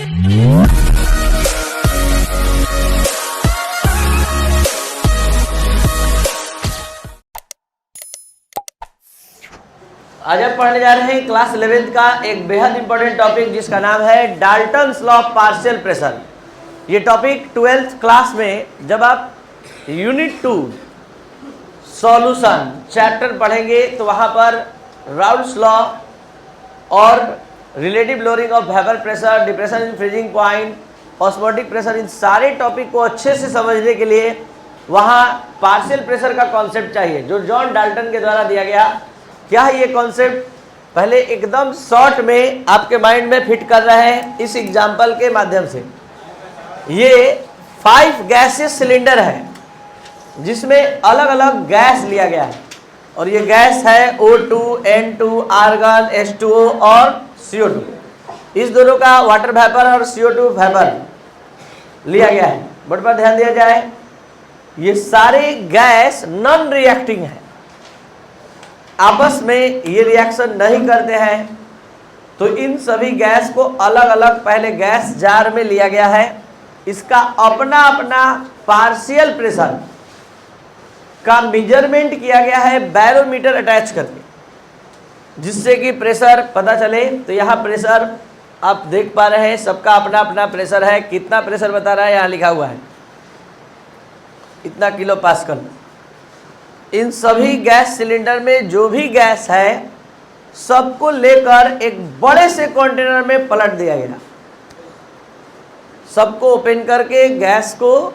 आज हम पढ़ने जा रहे हैं क्लास 11th का एक बेहद इंपॉर्टेंट टॉपिक जिसका नाम है Dalton's law of partial pressure. ये टॉपिक 12th क्लास में जब आप यूनिट 2 सॉल्यूशन चैप्टर पढ़ेंगे तो वहाँ पर राउल्ट्स लॉ और relative lowering of vapour pressure, depression in freezing point, osmotic pressure, इन सारे टॉपिक को अच्छे से समझने के लिए वहाँ पार्शियल प्रेशर का कॉन्सेप्ट चाहिए जो जॉन डाल्टन के द्वारा दिया गया। क्या है ये कॉन्सेप्ट, पहले एकदम शॉर्ट में आपके माइंड में फिट कर रहे हैं इस एग्जाम्पल के माध्यम से। ये 5 गैसेस सिलेंडर है जिसमें अलग अलग गैस लिया गया है और ये गैस है O2, N2, आर्गन, H2O और CO2। इस दोनों का वाटर वेपर और CO2 वेपर लिया गया है। बट पर ध्यान दिया जाए ये सारे गैस नॉन रिएक्टिंग है, आपस में ये रिएक्शन नहीं करते हैं। तो इन सभी गैस को अलग अलग पहले गैस जार में लिया गया है। इसका अपना अपना पार्शियल प्रेशर का मेजरमेंट किया गया है बैरोमीटर अटैच करके, जिससे कि प्रेशर पता चले। तो यहाँ प्रेशर आप देख पा रहे हैं, सबका अपना अपना प्रेशर है। कितना प्रेशर बता रहा है, यहाँ लिखा हुआ है इतना किलो पास्कल। इन सभी गैस सिलेंडर में जो भी गैस है सबको लेकर एक बड़े से कंटेनर में पलट दिया गया। सबको ओपन करके गैस को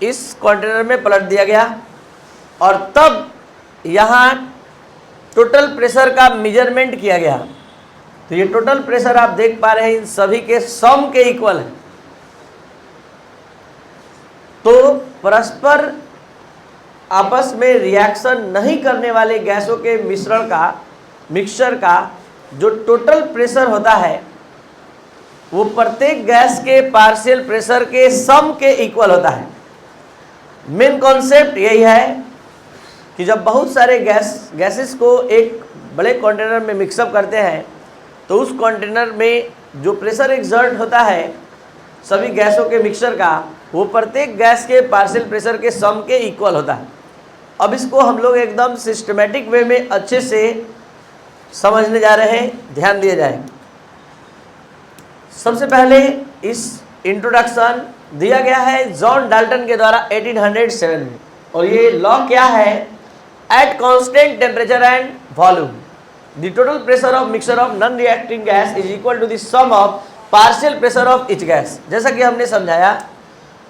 इस कंटेनर में पलट दिया गया और तब यहाँ टोटल प्रेशर का मेजरमेंट किया गया। तो ये टोटल प्रेशर आप देख पा रहे हैं इन सभी के सम के इक्वल है। तो परस्पर आपस में रिएक्शन नहीं करने वाले गैसों के मिक्सचर का जो टोटल प्रेशर होता है वो प्रत्येक गैस के पार्शियल प्रेशर के सम के इक्वल होता है। मेन कॉन्सेप्ट यही है कि जब बहुत सारे गैसेस को एक बड़े कंटेनर में मिक्सअप करते हैं तो उस कंटेनर में जो प्रेशर एक्सर्ट होता है सभी गैसों के मिक्सचर का, वो प्रत्येक गैस के पार्शियल प्रेशर के सम के इक्वल होता है। अब इसको हम लोग एकदम सिस्टमेटिक वे में अच्छे से समझने जा रहे हैं, ध्यान दिया जाए। सबसे पहले इस इंट्रोडक्शन दिया गया है जॉन डाल्टन के द्वारा 1807 में, और ये लॉ क्या है, at constant temperature and volume the total pressure of mixture of non reacting gas is equal to the sum of partial pressure of each gas. जैसा कि हमने समझाया,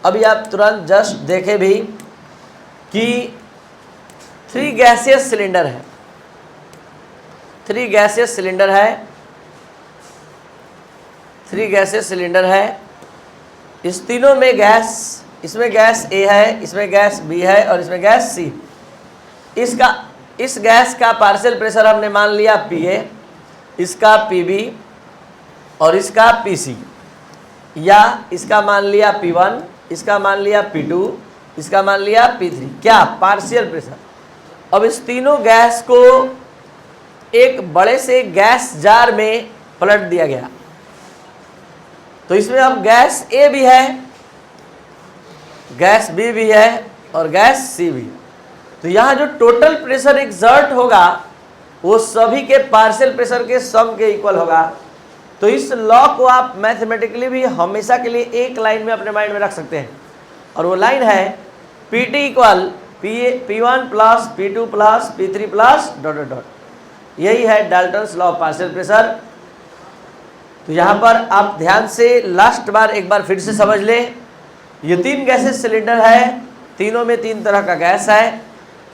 अभी आप तुरंत जस्ट देखें भी कि 3 गैसियस सिलेंडर है, 3 गैसियस सिलेंडर है, 3 गैसियस सिलेंडर है। इस तीनों में गैस, इसमें गैस A है, इसमें गैस B है और इसमें गैस C। इस गैस का पार्शियल प्रेशर हमने मान लिया PA, इसका PB और इसका PC, या इसका मान लिया P1, इसका मान लिया P2, इसका मान लिया P3। क्या पार्शियल प्रेशर। अब इस तीनों गैस को एक बड़े से गैस जार में पलट दिया गया। तो इसमें अब गैस A भी है, गैस B भी है और गैस C भी है। तो यहाँ जो टोटल प्रेशर एक्सर्ट होगा वो सभी के पार्शियल प्रेशर के सम के इक्वल होगा। तो इस लॉ को आप मैथमेटिकली भी हमेशा के लिए एक लाइन में अपने माइंड में रख सकते हैं, और वो लाइन है PT equal P1 plus P2 plus P3 plus ... यही है Dalton's law of partial pressure. तो यहाँ पर आप ध्यान से लास्ट बार एक बार फिर से समझ लें। ये 3 गैसेस सिलेंडर है, तीनों में 3 तरह का गैस है,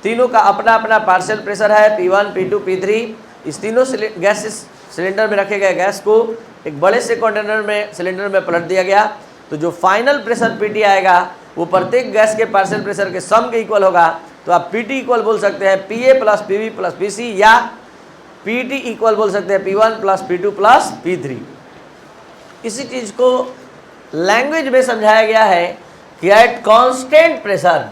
तीनों का अपना अपना पार्शियल प्रेशर है P1, P2, P3। इस तीनों गैसेस सिलेंडर में रखे गए गैस को एक बड़े से कंटेनर में सिलेंडर में पलट दिया गया। तो जो फाइनल प्रेशर PT आएगा वो प्रत्येक गैस के पार्शियल प्रेशर के सम के इक्वल होगा। तो आप PT इक्वल बोल सकते हैं PA plus PB plus PC, या PT इक्वल बोल सकते हैं P1 plus P2 plus P3। इसी चीज़ को लैंग्वेज में समझाया गया है कि at constant pressure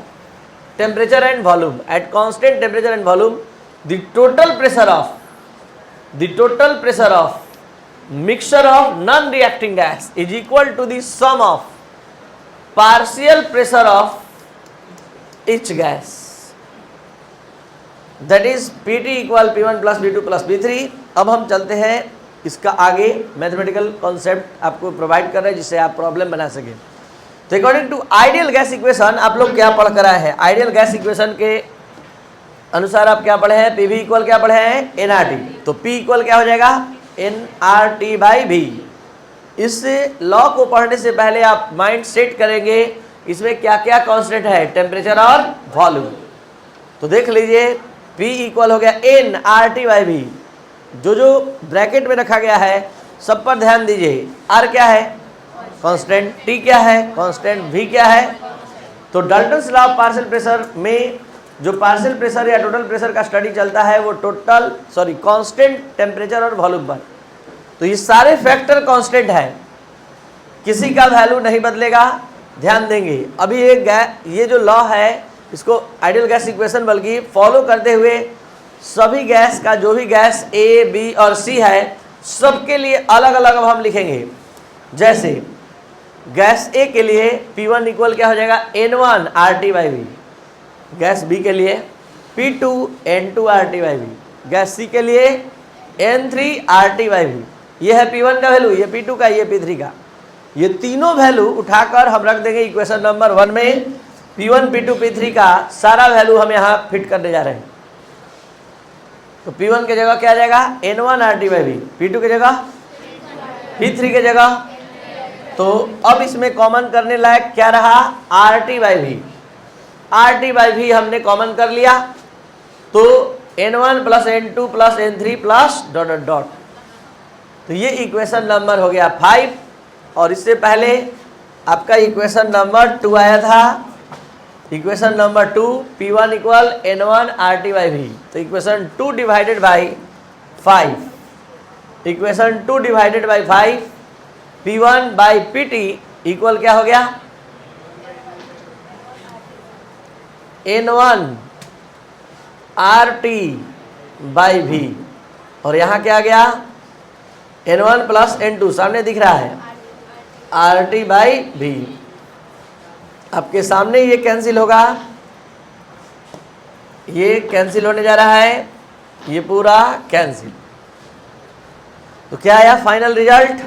temperature and volume, eight constant temperature and volume the total pressure of mixture of non-reacting gas is equal to the sum of partial pressure of each gas, that is Pt equal P1 plus P2 plus P3। अब हम चलते हैं इसका आगे, mathematical concept आपको provide कर रहे हैं जिससे आप प्रॉब्लम बना सकें। तो according to ideal gas equation आप लोग क्या पढ़ कर आए हैं? आइडियल गैस इक्वेशन के अनुसार आप क्या पढ़े हैं? पी इक्वल क्या पढ़े हैं? एनआरटी। तो पी इक्वल क्या हो जाएगा? NRT by V. इस लॉ को पढ़ने से पहले आप माइंड सेट करेंगे इसमें क्या क्या कांस्टेंट है, टेम्परेचर और वॉल्यूम। तो देख लीजिए P इक्वल हो गया N R T by V. जो ब्रैकेट में रखा गया है सब पर ध्यान दीजिए। R क्या है? कांस्टेंट। T क्या है? कांस्टेंट। V क्या है? तो Dalton's law of partial pressure में जो पार्शियल प्रेशर या टोटल प्रेशर का स्टडी चलता है वो कांस्टेंट टेम्परेचर और वॉल्यूम पर। तो ये सारे फैक्टर कांस्टेंट है, किसी का वैल्यू नहीं बदलेगा, ध्यान देंगे। अभी ये जो लॉ है इसको आइडियल गैस इक्वेशन बल्कि फॉलो करते हुए सभी गैस का, जो भी गैस ए बी और सी है सबके लिए अलग अलग अब हम लिखेंगे। जैसे गैस ए के लिए P1 इक्वल क्या हो जाएगा? N1 RT by V. Gas B के लिए P2 N2 RT by V. Gas C के लिए N3 RT बाई वी। ये है P1 का वैल्यू, ये P2 का, ये P3 का। ये तीनों वैल्यू उठाकर हम रख देंगे इक्वेशन नंबर 1 में। P1 P2 P3 का सारा वैल्यू हम यहाँ फिट करने जा रहे हैं। तो P1 की जगह क्या आ जाएगा? N1 RT by we. P2 की जगह, P3 की जगह। तो अब इसमें कॉमन करने लायक क्या रहा? RT by V. RT by V हमने कॉमन कर लिया तो N1 plus N2 plus N3 plus dot dot dot. तो ये इक्वेशन नंबर हो गया 5। और इससे पहले आपका इक्वेशन नंबर 2 आया था। Equation number 2 P1 equal N1 RT by V. तो equation 2 divided by 5, equation 2 divided by 5 P1 by PT equal क्या हो गया? N1 RT by we. और यहाँ क्या आ गया? N1 प्लस N2 सामने दिख रहा है, RT बाई वी। आपके सामने ये कैंसिल होगा, ये कैंसिल होने जा रहा है, ये पूरा कैंसिल। तो क्या आया फाइनल रिजल्ट?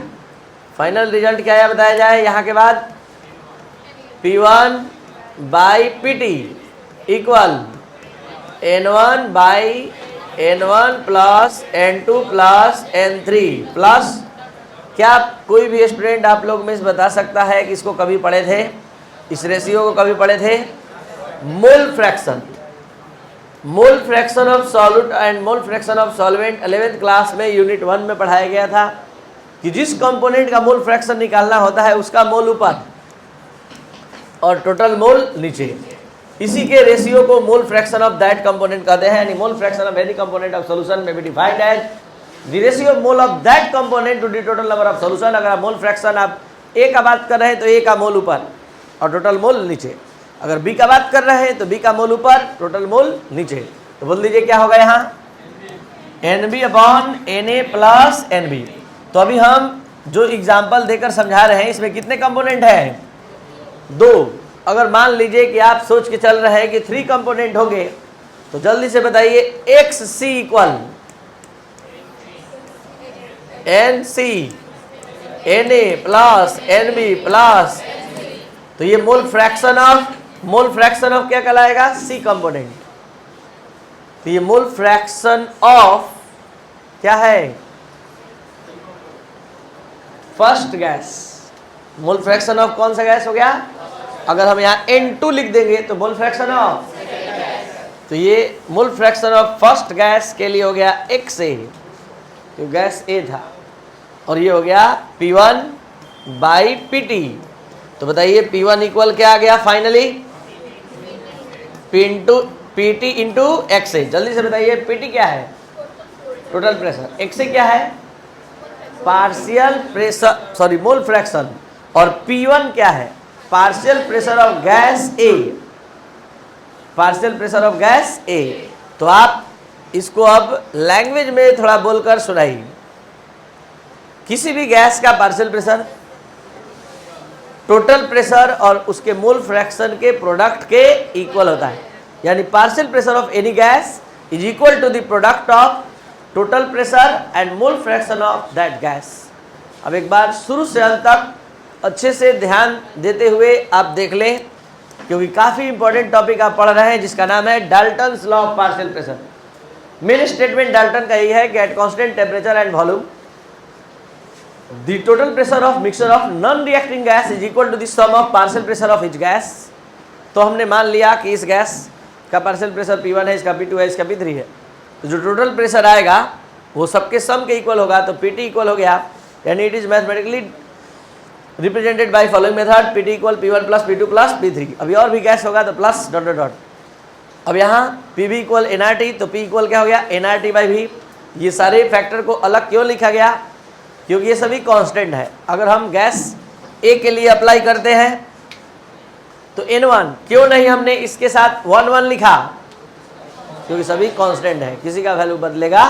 फाइनल रिजल्ट क्या आया बताया जाए यहाँ के बाद? P1 by PT equal N1 by N1 plus N2 plus N3 plus, क्या कोई भी स्टूडेंट आप लोग में से बता सकता है कि इसको कभी पढ़े थे? इस रेशियो को कभी पढ़े थे? Mole fraction. Mole fraction of solute and mole fraction of solvent 11th class में यूनिट 1 में पढ़ाया गया था कि जिस कंपोनेंट का मोल फ्रैक्शन निकालना होता है उसका मोल ऊपर और टोटल मोल नीचे। इसी के रेशियो को mole fraction of that component कहते हैं। यानी mole fraction of any component of solution में be defined as the ratio of mole of that component to the total number of solution. अगर आप मोल फ्रैक्शन आप ए का बात कर रहे हैं तो ए का मोल ऊपर और टोटल मोल नीचे। अगर बी का बात कर रहे हैं तो बी का मोल ऊपर, टोटल मोल नीचे। तो बोल दीजिए क्या होगा यहाँ? NB upon NA plus NB। तो अभी हम जो एग्जाम्पल देकर समझा रहे हैं इसमें कितने कंपोनेंट हैं? 2। अगर मान लीजिए कि आप सोच के चल रहे हैं कि 3 कंपोनेंट होंगे तो जल्दी से बताइए XC equal NC NA plus NB plus, तो ये मोल फ्रैक्शन ऑफ क्या कहलाएगा? C component. तो ये मोल फ्रैक्शन ऑफ क्या है? First gas. Mole fraction of कौन सा गैस हो गया? अगर हम यहाँ N2 लिख देंगे तो मोल फ्रैक्शन ऑफ, तो ये मोल फ्रैक्शन ऑफ फर्स्ट गैस के लिए हो गया XA, तो गैस A था। और ये हो गया P1 बाई PT। तो बताइए P1 इक्वल क्या आ गया फाइनली? PT into XA। जल्दी से बताइए PT क्या है? Total pressure. XA क्या है? Partial pressure, sorry mole fraction. और P1 क्या है? Partial pressure of gas A। Partial pressure of gas A। तो आप इसको अब लैंग्वेज में थोड़ा बोलकर सुनाइए। किसी भी गैस का पार्शियल प्रेशर टोटल प्रेशर और उसके मोल फ्रैक्शन के प्रोडक्ट के इक्वल होता है, यानी partial pressure of any gas is equal to the product of total pressure and mole fraction of that gas. अब एक बार शुरू से अंत तक अच्छे से ध्यान देते हुए आप देख लें, क्योंकि काफ़ी इंपॉर्टेंट टॉपिक आप पढ़ रहे हैं जिसका नाम है Dalton's law of partial pressure. Main statement Dalton का यही है कि at constant temperature and volume the total pressure of mixture of non reacting gas is equal to the sum of partial pressure of each gas. तो हमने मान लिया कि इस गैस का पार्शियल प्रेशर P1 है, इसका P2 है, इसका P3 है, तो जो टोटल प्रेशर आएगा वो सबके सम के इक्वल होगा, तो PT इक्वल हो गया, यानी it is mathematically represented by following method PT equal P1 plus P2 plus P3। अभी और भी गैस होगा तो प्लस डॉट डॉट डॉट। अब यहाँ PV इक्वल nRT, तो P इक्वल क्या हो गया nRT बाई V। ये सारे फैक्टर को अलग क्यों लिखा गया, क्योंकि ये सभी कांस्टेंट है। अगर हम गैस A के लिए अप्लाई करते हैं तो N1 क्यों नहीं हमने इसके साथ 1 लिखा, क्योंकि सभी कांस्टेंट है, किसी का वैल्यू बदलेगा।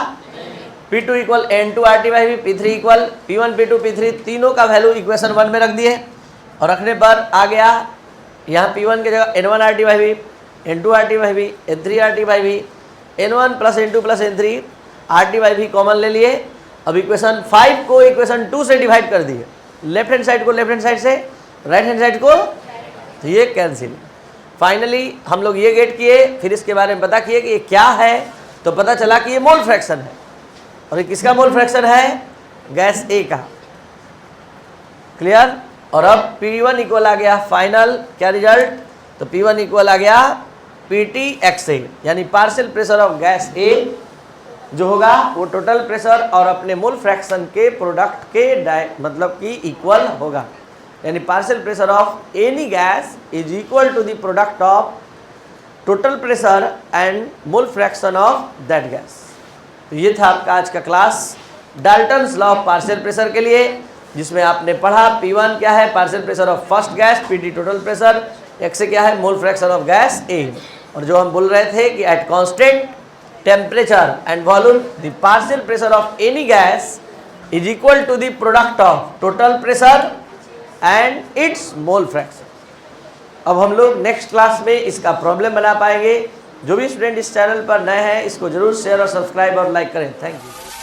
P2 equal N2RT by V, P3 equal P1 P2 P3, तीनों का वैल्यू इक्वेशन 1 में रख दिए और रखने पर आ गया यहाँ P1 की जगह N1RT by V, N2RT by V, N3RT by V, N1 plus N2 plus N3 RT by V common ले लिए। अब इक्वेशन 5 को इक्वेशन 2 से डिवाइड कर दिए, लेफ्ट हैंड साइड को लेफ्ट हैंड साइड से, राइट हैंड साइड को, तो ये कैंसिल। फाइनली हम लोग ये गेट किए, फिर इसके बारे में पता किए कि ये क्या है, तो पता चला कि ये मोल फ्रैक्शन है। और ये किसका मोल फ्रैक्शन है, गैस A का। क्लियर। और अब P1 इक्वल आ गया फाइनल क्या रिजल्ट, तो P1 इक्वल आ गया PTXA, यानी partial pressure of gas A जो होगा वो टोटल प्रेशर और अपने मोल फ्रैक्शन के प्रोडक्ट के मतलब कि इक्वल होगा, यानी partial pressure of any gas is equal to the product of total pressure and mole fraction of that gas. तो ये था आपका आज का class Dalton's law of partial pressure के लिए, जिसमें आपने पढ़ा P1 क्या है, partial pressure of first gas, PT total pressure, XA क्या है, mole fraction of gas A। और जो हम बोल रहे थे कि at constant temperature and volume the partial pressure of any gas is equal to the product of total pressure and its mole fraction. अब हम लोग नेक्स्ट क्लास में इसका प्रॉब्लम बना पाएंगे। जो भी स्टूडेंट इस चैनल पर नए हैं इसको जरूर शेयर और सब्सक्राइब और लाइक करें। Thank you.